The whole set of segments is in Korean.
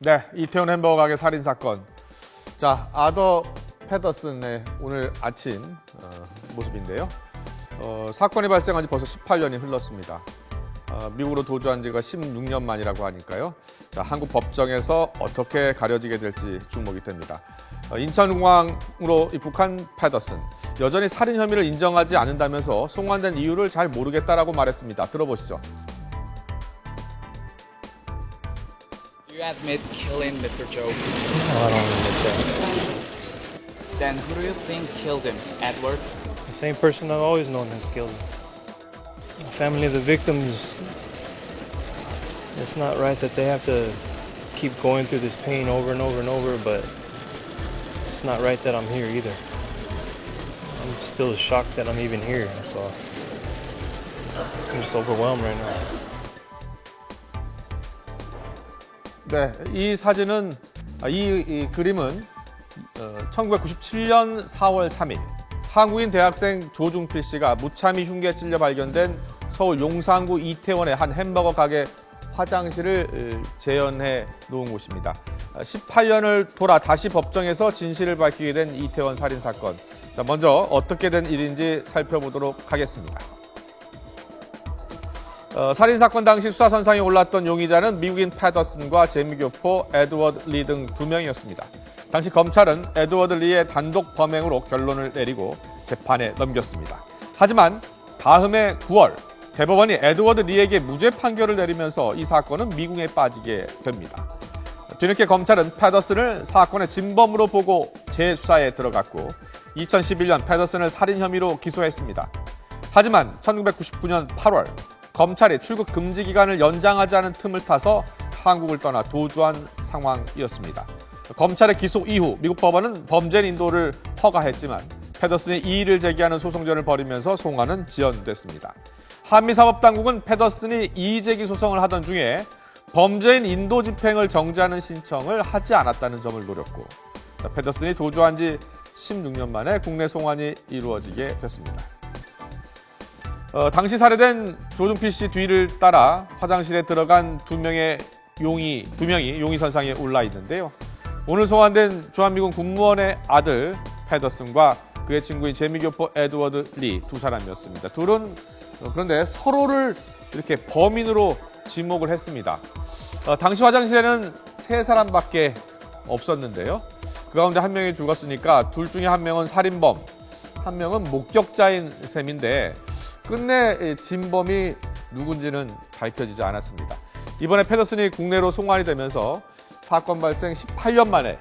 네, 이태원 햄버거 가게 살인 사건. 자, 아더 패더슨의 오늘 아침 모습인데요. 사건이 발생한 지 벌써 18년이 흘렀습니다. 미국으로 도주한 지가 16년 만이라고 하니까요. 자, 한국 법정에서 어떻게 가려지게 될지 주목이 됩니다. 인천공항으로 입국한 패더슨. 여전히 살인 혐의를 인정하지 않는다면서 송환된 이유를 잘 모르겠다라고 말했습니다. 들어보시죠. You admit killing Mr. Joe. No, I don't admit that. Then who do you think killed him? Edward? The same person I've always known has killed him. The family of the victims, it's not right that they have to keep going through this pain over and over and over, but it's not right that I'm here either. I'm still shocked that I'm even here, so I'm just overwhelmed right now. 네, 이 사진은 이 그림은 1997년 4월 3일 한국인 대학생 조중필 씨가 무참히 흉기에 찔려 발견된 서울 용산구 이태원의 한 햄버거 가게 화장실을 재현해 놓은 곳입니다. 18년을 돌아 다시 법정에서 진실을 밝히게 된 이태원 살인 사건. 자, 먼저 어떻게 된 일인지 살펴보도록 하겠습니다. 살인사건 당시 수사선상에 올랐던 용의자는 미국인 패더슨과 재미교포 에드워드 리 등 2명이었습니다. 당시 검찰은 에드워드 리의 단독 범행으로 결론을 내리고 재판에 넘겼습니다. 하지만 다음해 9월 대법원이 에드워드 리에게 무죄 판결을 내리면서 이 사건은 미궁에 빠지게 됩니다. 뒤늦게 검찰은 패더슨을 사건의 진범으로 보고 재수사에 들어갔고 2011년 패더슨을 살인 혐의로 기소했습니다. 하지만 1999년 8월 검찰이 출국 금지 기간을 연장하지 않은 틈을 타서 한국을 떠나 도주한 상황이었습니다. 검찰의 기소 이후 미국 법원은 범죄인 인도를 허가했지만 패더슨이 이의를 제기하는 소송전을 벌이면서 송환은 지연됐습니다. 한미사법당국은 패더슨이 이의제기 소송을 하던 중에 범죄인 인도 집행을 정지하는 신청을 하지 않았다는 점을 노렸고 패더슨이 도주한 지 16년 만에 국내 송환이 이루어지게 됐습니다. 당시 살해된 조중필 씨 뒤를 따라 화장실에 들어간 두 명이 용의선상에 올라 있는데요. 오늘 소환된 주한미군 군무원의 아들 패더슨과 그의 친구인 재미교포 에드워드 리 두 사람이었습니다. 둘은 그런데 서로를 이렇게 범인으로 지목을 했습니다. 당시 화장실에는 세 사람밖에 없었는데요. 그 가운데 한 명이 죽었으니까 둘 중에 한 명은 살인범, 한 명은 목격자인 셈인데 끝내 진범이 누군지는 밝혀지지 않았습니다. 이번에 패더슨이 국내로 송환이 되면서 사건 발생 18년 만에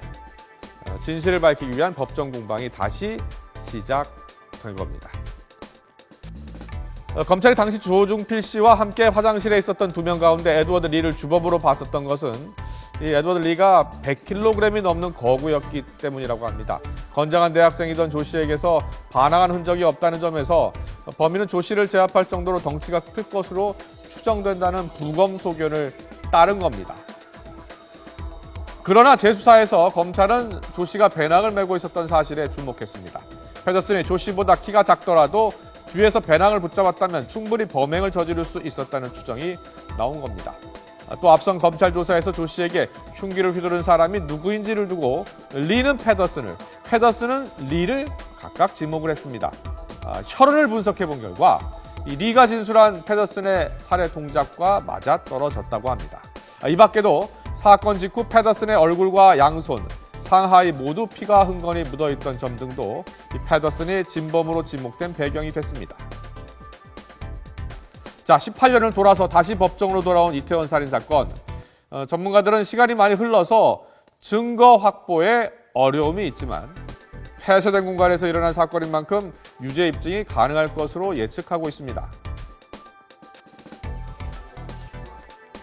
진실을 밝히기 위한 법정 공방이 다시 시작된 겁니다. 검찰이 당시 조중필 씨와 함께 화장실에 있었던 두 명 가운데 에드워드 리를 주범으로 봤었던 것은 이 에드워드 리가 100kg이 넘는 거구였기 때문이라고 합니다. 건장한 대학생이던 조 씨에게서 반항한 흔적이 없다는 점에서 범인은 조 씨를 제압할 정도로 덩치가 클 것으로 추정된다는 부검 소견을 따른 겁니다. 그러나 재수사에서 검찰은 조 씨가 배낭을 메고 있었던 사실에 주목했습니다. 패더슨이 조 씨보다 키가 작더라도 뒤에서 배낭을 붙잡았다면 충분히 범행을 저지를 수 있었다는 추정이 나온 겁니다. 또 앞선 검찰 조사에서 조 씨에게 흉기를 휘두른 사람이 누구인지를 두고 리는 패더슨을, 패더슨은 리를 각각 지목을 했습니다. 혈흔을 분석해 본 결과 이 리가 진술한 패더슨의 살해 동작과 맞아 떨어졌다고 합니다. 이 밖에도 사건 직후 패더슨의 얼굴과 양손, 상하이 모두 피가 흥건히 묻어있던 점 등도 이 패더슨이 진범으로 지목된 배경이 됐습니다. 자, 18년을 돌아서 다시 법정으로 돌아온 이태원 살인사건. 전문가들은 시간이 많이 흘러서 증거 확보에 어려움이 있지만 폐쇄된 공간에서 일어난 사건인 만큼 유죄 입증이 가능할 것으로 예측하고 있습니다.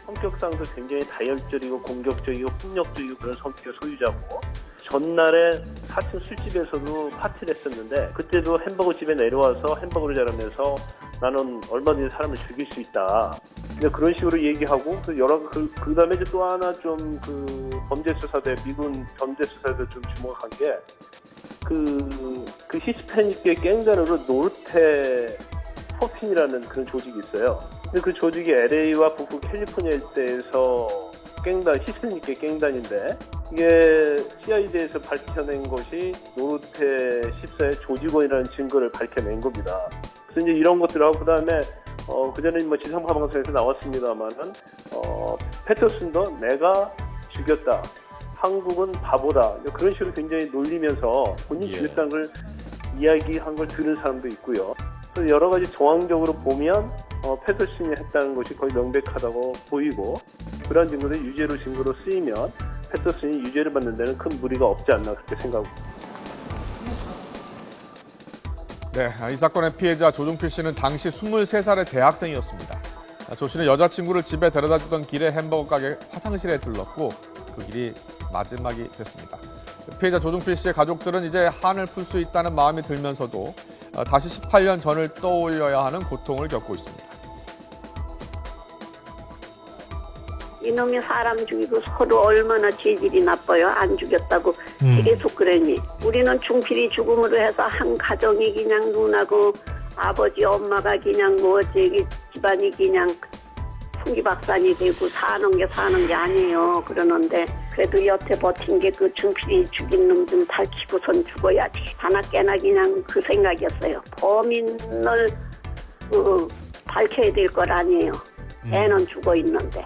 성격상도 굉장히 다혈질이고 공격적이고 폭력적이고 그런 성격의 소유자고 전날에 4층 술집에서도 파티를 했었는데 그때도 햄버거 집에 내려와서 햄버거를 자르면서 나는 얼마든지 사람을 죽일 수 있다. 근데 그런 식으로 얘기하고 그 다음에 이제 또 하나 좀 그 범죄수사대 미군 범죄수사대 좀 주목한 게 그 히스패닉계 갱단으로 노르테 포핀이라는 그런 조직이 있어요. 근데 그 조직이 LA와 북부 캘리포니아 일대에서 깽단, 희생 있게 깽단인데 이게 CID에서 밝혀낸 것이 노르테 14의 조직원이라는 증거를 밝혀낸 겁니다. 그래서 이제 이런 것들하고 그다음에 그전에 뭐 지상파 방송에서 나왔습니다만은 패터슨도 내가 죽였다. 한국은 바보다. 그런 식으로 굉장히 놀리면서 본인이 죽였다는 걸 이야기한 걸 들은 사람도 있고요. 그래서 여러 가지 정황적으로 보면 패터슨이 했다는 것이 거의 명백하다고 보이고 그러한 증거들이 유죄로 증거로 쓰이면 패터슨이 유죄를 받는 데는 큰 무리가 없지 않나 그렇게 생각합니다. 네, 이 사건의 피해자 조종필 씨는 당시 23살의 대학생이었습니다. 조 씨는 여자친구를 집에 데려다 주던 길에 햄버거 가게 화장실에 들렀고 그 길이 마지막이 됐습니다. 피해자 조종필 씨의 가족들은 이제 한을 풀 수 있다는 마음이 들면서도 다시 18년 전을 떠올려야 하는 고통을 겪고 있습니다. 이놈이 사람 죽이고 서로 얼마나 재질이 나빠요. 안 죽였다고 계속 그러니. 우리는 중필이 죽음으로 해서 한 가정이 그냥 누나고 아버지 엄마가 그냥 뭐 저기 집안이 그냥 풍기박산이 되고 사는 게 아니에요. 그러는데 그래도 여태 버틴 게 그 중필이 죽인 놈 좀 밝히고선 죽어야지. 하나 깨나 그냥 그 생각이었어요. 범인을 밝혀야 될 걸 아니에요. 애는 죽어 있는데.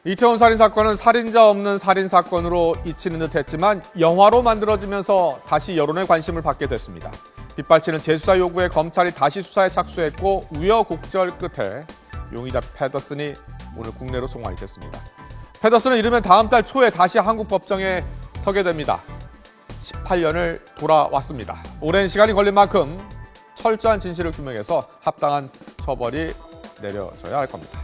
이태원 살인사건은 살인자 없는 살인사건으로 잊히는 듯했지만 영화로 만들어지면서 다시 여론의 관심을 받게 됐습니다. 빗발치는 재수사 요구에 검찰이 다시 수사에 착수했고 우여곡절 끝에 용의자 패더슨이 오늘 국내로 송환이 됐습니다. 패더슨은 이르면 다음 달 초에 다시 한국 법정에 서게 됩니다. 18년을 돌아왔습니다. 오랜 시간이 걸린 만큼 철저한 진실을 규명해서 합당한 처벌이 내려져야 할 겁니다.